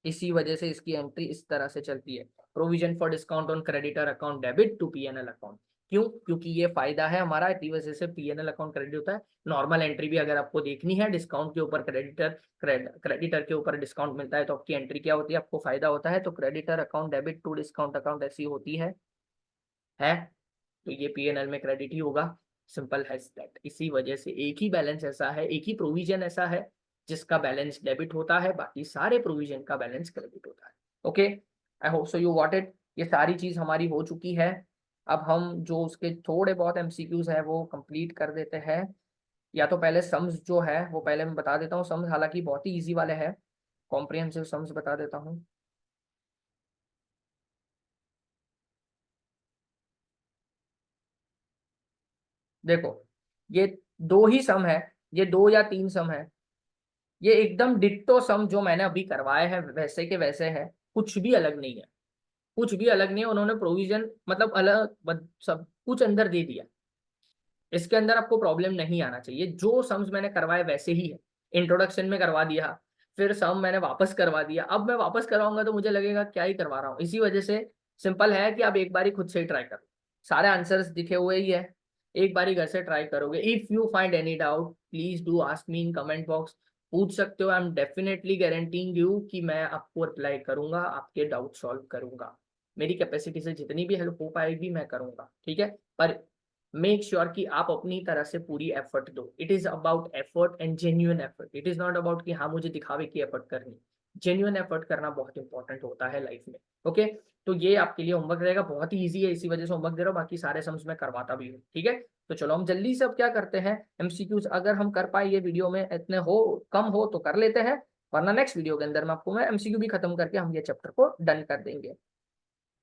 इसी वजह से इसकी एंट्री इस तरह से चलती है, provision for discount on creditor account debit to PNL account. क्यों? क्योंकि ये फायदा है हमारा, इसी वजह से पीएनएल अकाउंट क्रेडिट होता है। नॉर्मल एंट्री भी अगर आपको देखनी है, डिस्काउंट के ऊपर क्रेडिटर, क्रेडिटर के ऊपर डिस्काउंट मिलता है तो आपकी एंट्री क्या होती है, आपको फायदा होता है, तो creditor account debit to discount account ऐसी होती है। तो ये पीएनएल में क्रेडिट ही होगा, सिंपल हैज दैट। इसी वजह से एक ही बैलेंस ऐसा है, एक ही प्रोविजन ऐसा है जिसका बैलेंस डेबिट होता है, बाकी सारे प्रोविजन का बैलेंस क्रेडिट होता है। Okay, I hope so you got it. ये सारी चीज हमारी हो चुकी है। अब हम जो उसके थोड़े बहुत एमसीक्यूज है वो कंप्लीट कर देते हैं। या तो पहले सम्स जो है वो पहले मैं बता देता हूँ, सम्स हालांकि बहुत ही ईजी वाले हैं, कॉम्प्रिहेंसिव सम्स बता देता हूँ। देखो, ये दो ही सम है, ये दो या तीन सम है, ये एकदम डिट्टो सम जो मैंने अभी करवाए हैं वैसे के वैसे है, कुछ भी अलग नहीं है, कुछ भी अलग नहीं है। उन्होंने प्रोविजन मतलब अलग सब कुछ अंदर दे दिया, इसके अंदर आपको प्रॉब्लम नहीं आना चाहिए। जो सम्स मैंने करवाए वैसे ही है, इंट्रोडक्शन में करवा दिया, फिर सम मैंने वापस करवा दिया, अब मैं वापस करवाऊंगा तो मुझे लगेगा क्या ही करवा रहा हूँ। इसी वजह से सिंपल है कि आप एक बारी खुद से ही ट्राई करो, सारे आंसर्स दिखे हुए ही है, एक बारी घर से ट्राई करोगे। If you find any doubt please do ask me in comment box, पूछ सकते हो। I am definitely guaranteeing you कि मैं आपको रिप्लाई करूंगा, आपके डाउट सॉल्व करूंगा, मेरी कैपेसिटी से जितनी भी हेल्प हो पाएगी मैं करूंगा, ठीक है। पर मेक श्योर कि आप अपनी तरह से पूरी एफर्ट दो। It is about effort and genuine effort, it is not about कि हाँ मुझे दिखावे की एफर्ट करनी, जेन्युइन एफर्ट करना बहुत इंपॉर्टेंट होता है लाइफ में। ओके, तो ये आपके लिए होमवर्क रहेगा, बहुत ही ईजी है, इसी वजह से होमवर्क दे रहा हूँ, बाकी सारे सम्स में करवाता भी हूँ, ठीक है। तो चलो हम जल्दी से अब क्या करते हैं, एमसीक्यूज अगर हम कर पाए ये वीडियो में, इतने हो कम हो तो कर लेते हैं, वरना नेक्स्ट वीडियो के अंदर मैं आपको मैं एमसीक्यू भी खत्म करके हम ये चैप्टर को डन कर देंगे।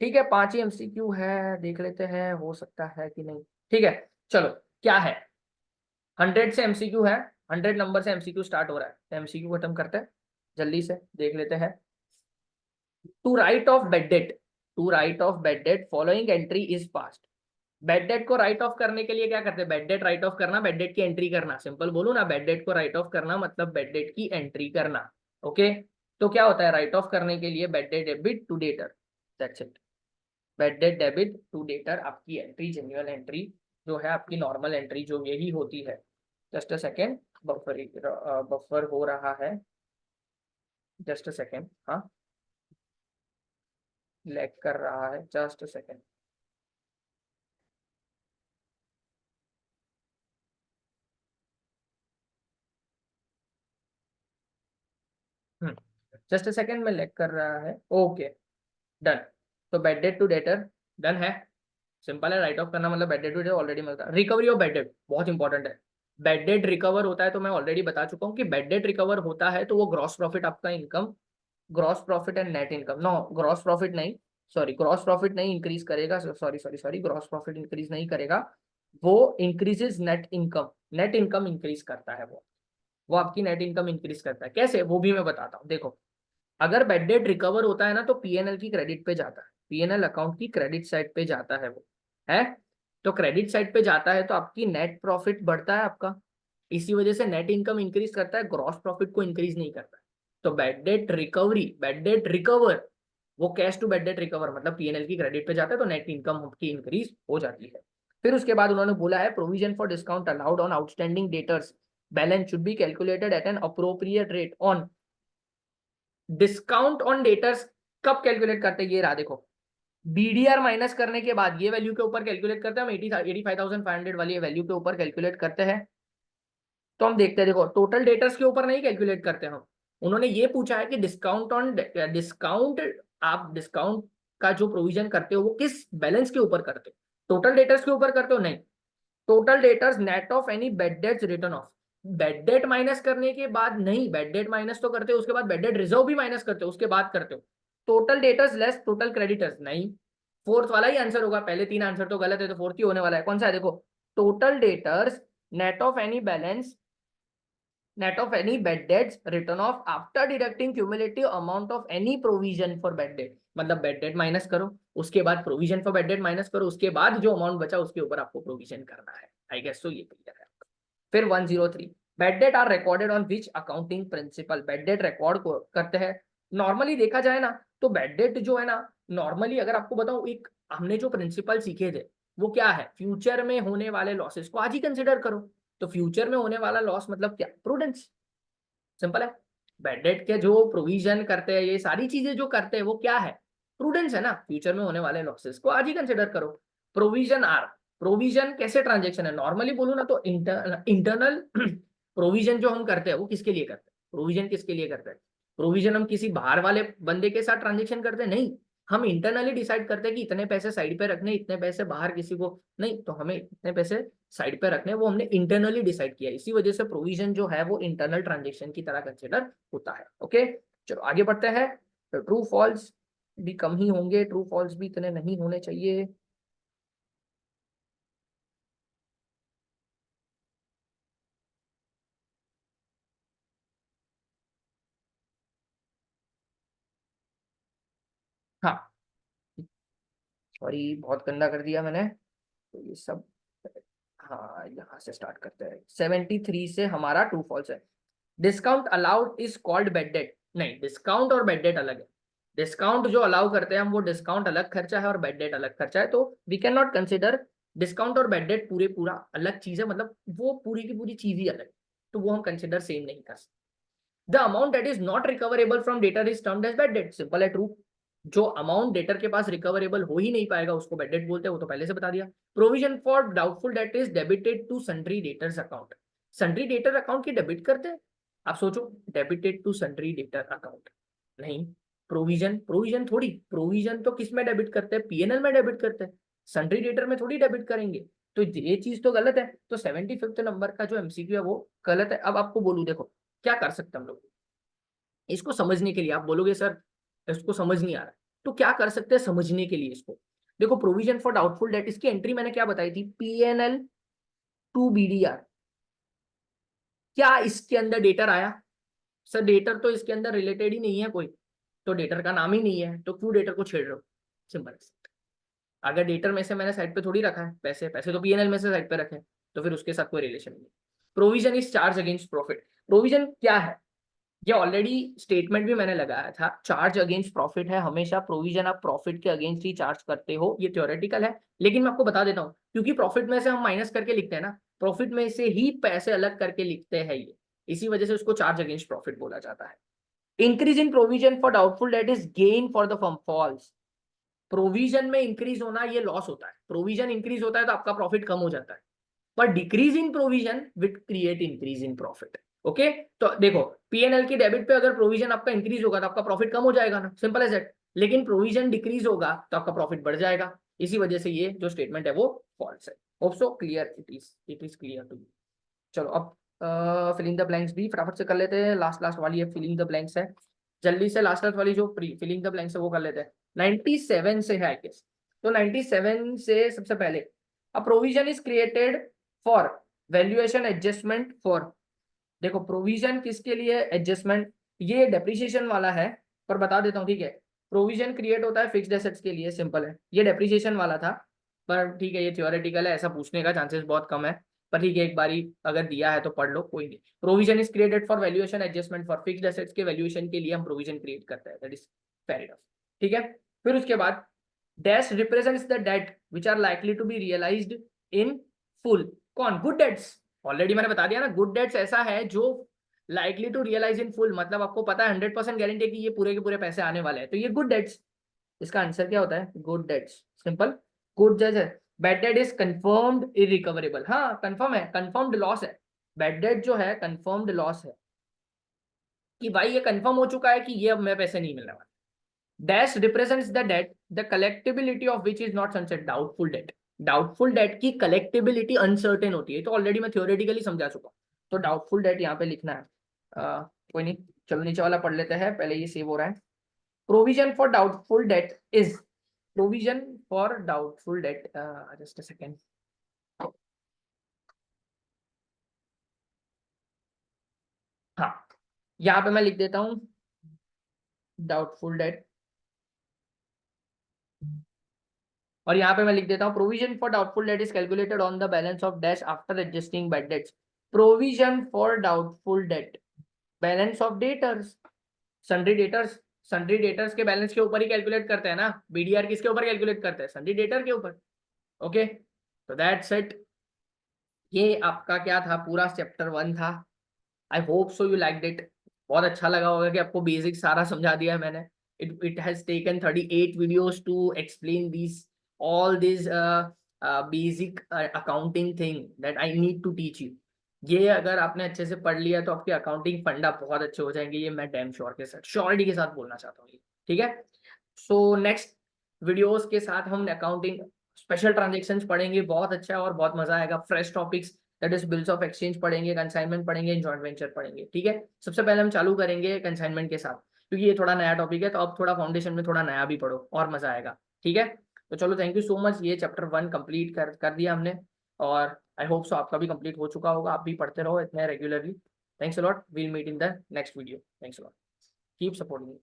ठीक है, 5 ही एमसीक्यू है, देख लेते हैं हो सकता है कि नहीं। ठीक है, चलो क्या है, 100 से एमसीक्यू है, 100 नंबर से एमसीक्यू स्टार्ट हो रहा है, तो एमसीक्यू खत्म करते हैं, जल्दी से देख लेते हैं। To write off bad debt, to write off bad debt following entry is passed. Bad debt को राइट ऑफ करने के लिए क्या करते हैं, बेड डेट राइट ऑफ करना, बेड डेट की एंट्री करना, सिंपल बोलू ना, बेड डेट को राइट ऑफ करना मतलब बेड डेट की एंट्री करना। ओके, तो क्या होता है राइट ऑफ करने के लिए, bad debt debit to debtor, that's it. Bad debt debit to debtor आपकी एंट्री, जेन्युइन एंट्री जो है, आपकी नॉर्मल एंट्री जो यही होती है। Just a second, buffer buffer हो रहा है, जस्ट अ सेकेंड, हाँ लैग कर रहा है, just a second. Just a second में लैग कर रहा है, ओके डन। तो bad debt to debtor done है, सिंपल है, राइट ऑफ करना मतलब bad debt to debtor already मिलता है। रिकवरी ऑफ बेड डेट बहुत इंपॉर्टेंट है, बैड डेट रिकवर होता है तो मैं ऑलरेडी बता चुका हूँ कि बैड डेट रिकवर होता है तो वो ग्रॉस प्रॉफिट आपका income, gross profit and net income, no gross profit नहीं, सॉरी ग्रॉस प्रॉफिट नहीं इंक्रीज करेगा, सॉरी ग्रॉस प्रॉफिट इंक्रीज नहीं करेगा, वो increases net income, net income increase करता है वो आपकी नेट इनकम इंक्रीज करता है। कैसे, वो भी मैं बताता हूँ। देखो, अगर बैड डेट रिकवर होता है ना तो पीएनएल की क्रेडिट पे जाता है, पीएनएल अकाउंट की क्रेडिट साइड पे जाता है वो, है तो क्रेडिट साइड पे जाता है तो आपकी नेट प्रॉफिट बढ़ता है आपका, इसी वजह से नेट इनकम इंक्रीज करता है, ग्रॉस प्रॉफिट को इंक्रीज नहीं करता है। तो bad debt recovery, bad debt recover, वो cash to bad debt recover मतलब पीएनएल की क्रेडिट पे जाता है तो नेट इनकम की इंक्रीज हो जाती है। फिर उसके बाद उन्होंने बोला है provision for discount allowed on outstanding debtors balance should be calculated at an appropriate rate on discount on debtors. कब कैलकुलेट करते हैं, ये रहा देखो, बीडीआर माइनस करने के बाद ये वैल्यू के ऊपर कैलकुलेट करते हैं हम, 85,500 वाली वैल्यू के ऊपर कैलकुलेट करते हैं। तो हम देखते हैं, देखो टोटल डेटर्स के ऊपर नहीं कैलकुलेट करते हम, उन्होंने ये पूछा है कि डिस्काउंट ऑन डिस्काउंट, आप डिस्काउंट का जो प्रोविजन करते हो वो किस बैलेंस के ऊपर करते हो, टोटल डेटर्स के ऊपर करते हो नहीं, total debtors net of any bad debts return of, bad date minus करने के बाद नहीं, बेड डेट माइनस तो करते हो उसके बाद बेड डेट रिजर्व भी माइनस करते हो उसके बाद करते हो, total debtors less total creditors नहीं, फोर्थ वाला ही आंसर होगा, पहले तीन आंसर तो गलत है तो फोर्थ ही होने वाला है, कौन सा है देखो, total debtors net of any balance net of any bad debts written off after deducting cumulative amount of any provision for bad debt, मतलब bad debt माइनस करो उसके बाद provision for bad debt minus करो उसके बाद जो amount बचा उसके ऊपर आपको प्रोविजन करना है। आई गेस तो ये क्लियर है। फिर 103 bad debt are recorded on which accounting principle, bad debt record करते हैं, नॉर्मली देखा जाए ना तो बैड डेट जो है ना, नॉर्मली अगर आपको बताऊं, एक हमने जो प्रिंसिपल सीखे थे वो क्या है, फ्यूचर में होने वाले लॉसेस को आज ही कंसिडर करो, तो फ्यूचर में होने वाला लॉस मतलब क्या, प्रूडेंस, सिंपल है। बैड डेट के जो प्रोविजन करते हैं ये सारी चीजें जो करते हैं वो क्या है, प्रूडेंस है ना, फ्यूचर में होने वाले लॉसेस को आज ही कंसिडर करो। प्रोविजन आर, प्रोविजन कैसे ट्रांजेक्शन है, नॉर्मली बोलूँ ना तो इंटरनल प्रोविजन जो हम करते हैं वो किसके लिए करते हैं, प्रोविजन किसके लिए करते हैं, प्रोविजन हम किसी बाहर वाले बंदे के साथ ट्रांजेक्शन करते हैं नहीं, हम इंटरनली डिसाइड करते हैं कि इतने पैसे साइड पे रखने, इतने पैसे बाहर किसी को नहीं, तो हमें इतने पैसे साइड पे रखने, वो हमने इंटरनली डिसाइड किया, इसी वजह से प्रोविजन जो है वो इंटरनल ट्रांजेक्शन की तरह कंसिडर होता है। ओके, चलो आगे बढ़ते हैं। तो ट्रू फॉल्स भी कम ही होंगे, ट्रू फॉल्स भी इतने नहीं होने चाहिए। हाँ, सॉरी बहुत गंदा कर दिया मैंने, तो ये सब, हाँ यहाँ से स्टार्ट करते हैं, 73 से हमारा ट्रू फॉल्स है। Discount allowed is called bed date, नहीं डिस्काउंट और बेड डेट अलग है, डिस्काउंट जो अलाउ करते हैं हम वो डिस्काउंट अलग खर्चा है और बेड डेट अलग खर्चा है, तो we can not consider discount और बेड डेट पूरे पूरा अलग चीज है, मतलब वो पूरी की पूरी चीज ही अलग है, तो वो हम कंसिडर सेम नहीं कर सकते। The amount that is not recoverable from debtor is termed as bad debt, simple है, ट्रू। जो अमाउंट डेटर के पास रिकवरेबल हो ही नहीं पाएगा उसको बेड डेट बोलते हैं, वो तो पहले से बता दिया। Provision for doubtful debt is debited to sundry debtors account, sundry debtor account की डेबिट करते हैं, आप सोचो, debited to sundry debtor account नहीं, प्रोविजन, प्रोविजन थोड़ी, प्रोविजन तो किस में डेबिट करते हैं, पीएनएल में डेबिट करते हैं, सन्ड्री डेटर में थोड़ी डेबिट करेंगे, तो ये चीज तो गलत है, तो 75th नंबर का जो एमसीक्यू है वो गलत है। अब आपको बोलूं, देखो क्या कर सकते हैं हम लोग इसको समझने के लिए, आप बोलोगे सर इसको समझ नहीं आ रहा है, तो क्या कर सकते हैं समझने के लिए इसको, देखो प्रोविजन फॉर डाउटफुल डेट, इसकी एंट्री मैंने क्या बताई थी, पीएनएल टू बीडीआर, क्या इसके अंदर डेटर आया, सर डेटर तो इसके अंदर रिलेटेड ही नहीं है कोई, तो डेटर का नाम ही नहीं है, तो क्यों डेटर को छेड़ रहे हो, सिंपल। अगर डेटर में से मैंने साइड पे थोड़ी रखा है पैसे, पैसे तो पीएनएल में से साइड पे रखे, तो फिर उसके साथ कोई रिलेशन नहीं। Provision is charge against profit, provision क्या है, ये ऑलरेडी स्टेटमेंट भी मैंने लगाया था, चार्ज अगेंस्ट प्रॉफिट है, हमेशा प्रोविजन आप प्रॉफिट के अगेंस्ट ही चार्ज करते हो, ये थ्योरेटिकल है, लेकिन मैं आपको बता देता हूँ क्योंकि प्रॉफिट में से हम माइनस करके लिखते हैं ना, प्रॉफिट में से ही पैसे अलग करके लिखते हैं ये, इसी वजह से उसको चार्ज अगेंस्ट प्रॉफिट बोला जाता है। Increase in provision for doubtful debt is gain for the firm, false, provision में इंक्रीज होना ये लॉस होता है, प्रोविजन इंक्रीज होता है तो आपका प्रॉफिट कम हो जाता है, पर decrease in provision with create increase in profit. Okay, तो देखो पीएनएल की डेबिट पे अगर प्रोविजन आपका इंक्रीज होगा तो आपका प्रॉफिट कम हो जाएगा ना, सिंपल एज दैट, लेकिन प्रोविजन डिक्रीज होगा तो आपका प्रॉफिट बढ़ जाएगा, इसी वजह से ये जो स्टेटमेंट है वो फॉल्स है। Hope so clear, it is clear to you. चलो अब फिलिंग द ब्लैंक्स भी फटाफट से कर लेते हैं। लास्ट लास्ट वाली है फिलिंग द ब्लैंक्स है, जल्दी से लास्ट लास्ट वाली जो फिलिंग द ब्लैंक्स है वो कर लेते हैं। 97 से है आई गेस। तो 97 से सबसे पहले a provision is created for valuation adjustment for. देखो प्रोविजन किसके लिए, एडजस्टमेंट, ये डेप्रिसिएशन वाला है, पर बता देता हूँ ठीक है। प्रोविजन क्रिएट होता है फिक्स्ड एसेट्स के लिए, सिंपल है। ये डेप्रिसिएशन वाला था, पर ठीक है ये थियोरेटिकल है, ऐसा पूछने का चांसेस बहुत कम है, पर ठीक है एक बारी अगर दिया है तो पढ़ लो, कोई नहीं। Provision is created for valuation adjustment for fixed assets के वैल्यूएशन के लिए हम प्रोविजन क्रिएट करते हैं, दैट इज फेयर इनफ। ठीक है, फिर उसके बाद dash represents the debt which are likely to be realised in full. कौन, गुड डेट्स। ऑलरेडी मैंने बता दिया ना, गुड डेट्स ऐसा है जो likely to realise in full, मतलब आपको पता है 100% गारंटी है कि ये पूरे के पूरे पैसे आने वाले हैं, तो ये गुड डेट्स। इसका आंसर क्या होता है, good debts, simple. Good debts है, bad debt is confirmed irrecoverable. हाँ कंफर्म है, कंफर्म्ड लॉस है। बैड डेट जो है कंफर्म्ड लॉस है, कि भाई ये कंफर्म हो चुका है कि ये अब मेरे पैसे नहीं मिलने वाले। Dash represents the debt the collectibility of which is not सनसेट, डाउटफुल डेट। डाउटफुल डेट की कलेक्टिबिलिटी अनसर्टेन होती है, तो ऑलरेडी मैं थ्योरेटिकली समझा चुका हूँ, तो डाउटफुल डेट यहाँ पे लिखना है। कोई नहीं, चलो नीचे वाला पढ़ लेते हैं, पहले ये सेव हो रहा है। Provision for doubtful debt is, provision for doubtful date, just a second. हाँ, यहाँ पे मैं लिख देता हूँ डाउटफुल डेट, और यहाँ पे मैं लिख देता हूँ provision for doubtful debt is calculated on the balance of dash after adjusting bad debts. Provision for doubtful date, balance of debtors, sundry debtors. Sundry debtors के बैलेंस के ऊपर ही कैलकुलेट करते हैं ना, बीडीआर किसके ऊपर कैलकुलेट करते हैं, सन्ड्री डेटर के ऊपर। ओके, तो दैट्स इट। ये आपका क्या था, पूरा चैप्टर 1 था। आई hope so you liked it. बहुत अच्छा लगा होगा कि आपको बेसिक सारा समझा दिया है मैंने। It has taken 38 videos to explain this all this basic accounting thing that I need to teach you. ये अगर आपने अच्छे से पढ़ लिया तो आपके अकाउंटिंग फंडा बहुत अच्छे हो जाएंगे, ये मैं डैम श्योर के साथ, श्योरिटी के साथ बोलना चाहता हूँ। ठीक है, सो नेक्स्ट वीडियोस के साथ हम अकाउंटिंग स्पेशल ट्रांजेक्शन्स पढ़ेंगे, बहुत अच्छा और बहुत मजा आएगा। Fresh topics, that is bills of exchange पढ़ेंगे, कंसाइनमेंट पढ़ेंगे, जॉइंट वेंचर पढ़ेंगे। ठीक है, सबसे पहले हम चालू करेंगे कंसाइनमेंट के साथ, क्योंकि ये थोड़ा नया टॉपिक है, तो अब थोड़ा फाउंडेशन में थोड़ा नया भी पढ़ो और मजा आएगा। ठीक है, तो चलो थैंक यू सो मच। ये चैप्टर 1 कंप्लीट कर दिया हमने, और आई होप सो आपका भी कंप्लीट हो चुका होगा। आप भी पढ़ते रहो इतने regularly. Thanks a lot, we'll meet in the next video. Thanks a lot, keep supporting.